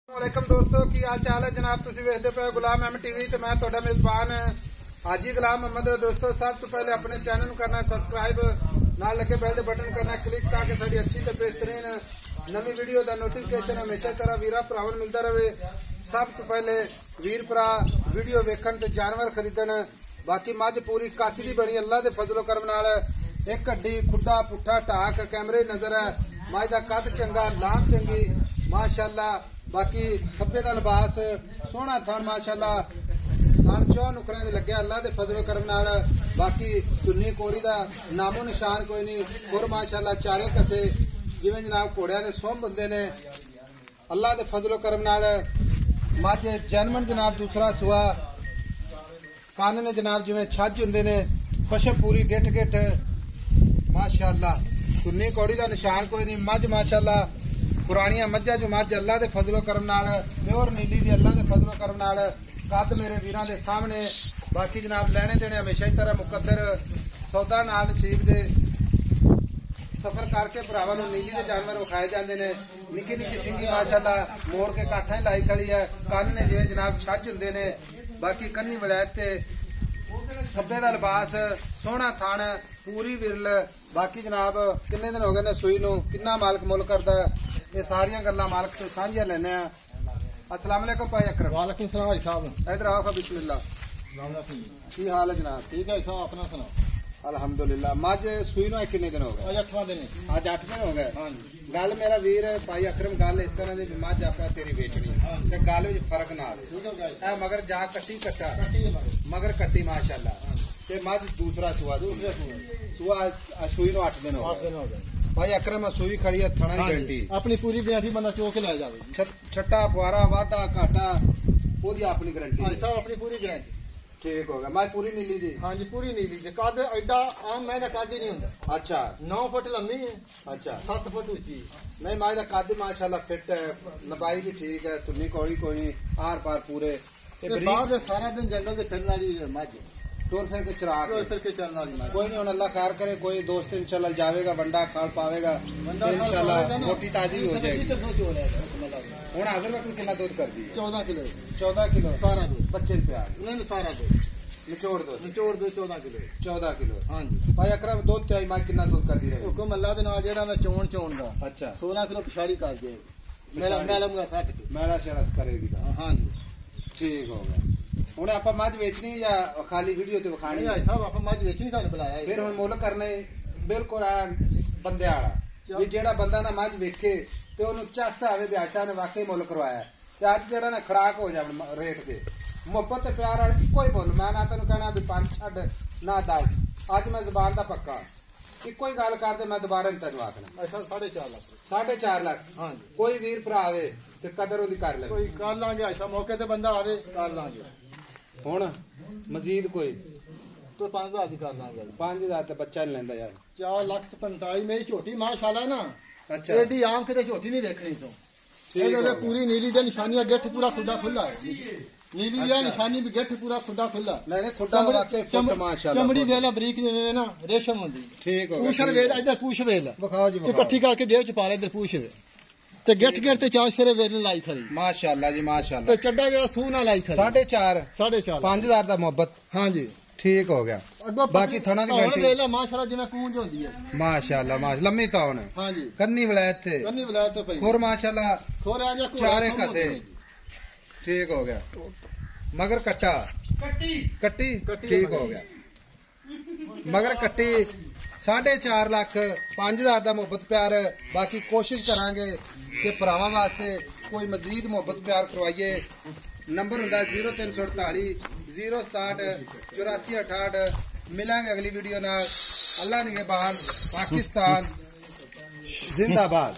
वालेकुम दोस्तों की हाल चाल है जनाब। तुम वेखते पे गुलाम अहमद टीवी ते मैं तुहाडा मेजबान हाजी गुलाम अहमद। दोस्तों सब तो पहले अपने चैनल को करना सब्सक्राइब, नाल लगे बेल दे बटन करना क्लिक ताकि साडी अच्छी ते बेहतरीन नवी वीडियो का नोटिफिकेशन हमेशा तरह वीरा भरावां मिलता रहे। सब तो पहले वीर भरा वीडियो वेखण ते जानवर खरीदण। बाकी मझ पूरी कच्छ दी बनी अल्लाह दे फजलो करम नाल एक हड्डी खुड्डा पुट्ठा ढाक कैमरे नजर है। मझ दा कद चंगा लाम चंगी माशाअल्लाह। बाकी खब्बे का लिबास सोहना थन माशाअल्लाह। थन चौ नुकरां दे लग्या अल्लाह दे फजलो करम नाल। बाकी चुन्नी कोड़ी दा नामो निशान कोई नहीं। और माशाअल्लाह चारे कसे जिवें जनाब घोड़ियां दे सुंभ हुंदे ने अल्लाह दे फजलो करम नाल। मझ जन्मन जनाब दूसरा सुआ कान ने जनाब जिवें छज हुंदे ने। पशम पूरी गिठ गिठ माशाअल्लाह। चुन्नी कौड़ी का निशान कोई नहीं। मझ माशाअल्लाह पुरानियां मझां जो मझ अल्लाह दे फजलो करम नाल प्योर नीली दी अल्लाह दे फजलो करम नाल कद मेरे वीरां दे सामने। बाकी जनाब लैने देने हमेशा ही तरह मुकद्दर सौदा नाल नसीब दे सफर करके भरावां नूं नीली दे जानवर विखाए जांदे ने। निक्की निक्की सिंगी माशाअल्लाह मोड़ के काठा लाई खड़ी है। कन्न ने जिवें जनाब छज हुंदे ने। बाकी कन्नी वलैत ते खब्बे दा लिबास सोहना थन पूरी विरल। बाकी जनाब किन्ने दिन हो गए ने सूई नूं किन्ना मालक मुल करदा ये सारियां गल्लां मालक तो साझियां लैने आ। अस्सलाम वालेकुम भाई अकरम। वालेकुम सलाम भाई साहब। इधर आओ बिस्मिल्लाह। की हाल है जनाब? ठीक है साहब अपना सुनाओ। अल्हम्दुलिल्लाह। मझ सूई नूं किन्ने दिन हो गए? आज 8वां दिन है। आज 8 दिन हो गए। हां जी। गल मेरा वीर भाई अकरम गल इस तरह दी मझ आपा तेरी बेचनी ते गल विच फर्क ना आवे। ठीक है ए मगर जा कट्टी कट्टा कट्टी है मगर कट्टी माशाअल्लाह ते मझ दूसरा सुआ सुआ सूई नूं 8 दिन हो 8 दिन हो गए भाई अकरम सूई खड़ी है थणा दी गंटी अपनी पूरी गारंटी बंदा चोक ले जावे। छट्टा फुआरा वाधा घाटा ओदी अपनी गारंटी भाई साहब अपनी पूरी गारंटी। ठीक हो गया। मैं पूरी नीली दी। हां जी पूरी नीली दी। कद एडा आम मैं दा कद ही नहीं हुंदा। अच्छा 9 फुट लंबी है। अच्छा 7 फुट ऊंची। नहीं मैं दा कद माशाल्लाह फिट है लंबाई भी ठीक है तुन्नी कौड़ी कोई नहीं आर पार पूरे ते बाद सारा दिन जंगल दे फिरन वाली मझ टोर फिर के चराग टोर फिर के चलने वाली मझ। कोई नहीं हुन अल्लाह खैर करे कोई दोस्त इंशाल्लाह जावेगा वंडा खाल पावेगा इंशाल्लाह रोटी ताजी हो जाएगी। हुन हाजिर वक्त कितना दूध कर दी? 14 किलो 14 किलो सारा दूध बच्चे प्यार नहीं सारा दूध निचोड़ दो 14 किलो 14 किलो। हां जी भाई अकरम दूध चाहिए मैं कितना दूध कर दी रहे हुक्म अल्लाह दे नाल जेड़ा ना चोण दा। अच्छा 16 किलो पिछाड़ी कर दे मेला मेला मुगा 60 के मेरा शरस करेगी। हां जी ठीक हो गया। हुन आपा मझ बेचनी या खाली वीडियो ते विखाणी? भाई साहब आप मझ बेचनी थाने बुलाया है। फिर हुन मुल करने बिल्कुल बंदे वाला भी जेड़ा बंदा ना मझ वेखे ते ओनू चस आवे भी आशा ने वाकई मुल करवाया ते अज जेड़ा ना खड़ाक हो जावे रेट दे मुहब्बत ते प्यार वाले इक्को ही मुल। मैं ना तेनू कहना भी 5 छड्ड ना 10 अज मैं जुबान दा पक्का इक्को ही गल कर दे मैं दोबारा नहीं तेनू आखना। ऐसा 4.5 लाख 4.5 लाख। हां जी कोई वीर भरा आवे ते कदर ओदी कर ले कोई कर लांगे ऐसा मौके ते बंदा आवे कर लांगे। हुन मजीद कोई तो 5000 दी कर लांगे। 5000 ते बच्चा नहीं लेंदा यार। 4,45,000 मेरी छोटी माशाल्लाह ना। अच्छा एडी आम किते छोटी नहीं देखनी तो ਇਹਦੇ पूरी नीली दे निशानियां गेठ पूरा खुदा खुला है। नीली या निशानी भी गेठ पूरा खुदा खुला। नहीं नहीं खुदा वाकई फुट माशाल्लाह चमड़ी वेला बरीक ना रेशम होंदी। ठीक हो गया। पूछ वेल इधर पूछ वेल दिखाओ जी ते इकट्ठी करके जेब च पा ले इधर पूछ वेल ते गेठ गेठ ते 4 फेरे वेल लाई खड़ी माशाल्लाह जी माशाल्लाह। ते चड्डा जेड़ा सूह ना लाई खड़ी 4.5 5000 दा मोहब्बत। हां जी ठीक हो गया। बाकी थना दी गारंटी वेला माशाल्लाह जिना कूंज होंदी है माशाल्लाह माशाल्लाह लम्मी तावन। हां जी कन्नी वलायत थे तो भाई खोर माशाल्लाह खोर आ जा चारे कसे। ठीक हो गया। मगर कट्टा कट्टी ठीक हो गया। मगर कट्टी 4.5 लाख 5000 दा मोहब्बत प्यार। बाकी कोशिश करांगे कि भरावां वास्ते कोई मजीद मोहब्बत प्यार करवाइए। नंबर हुंदा 0348 067 8468। मिलांगे अगली वीडियो नाल। अल्लाह निगहबान पाकिस्तान जिंदाबाद।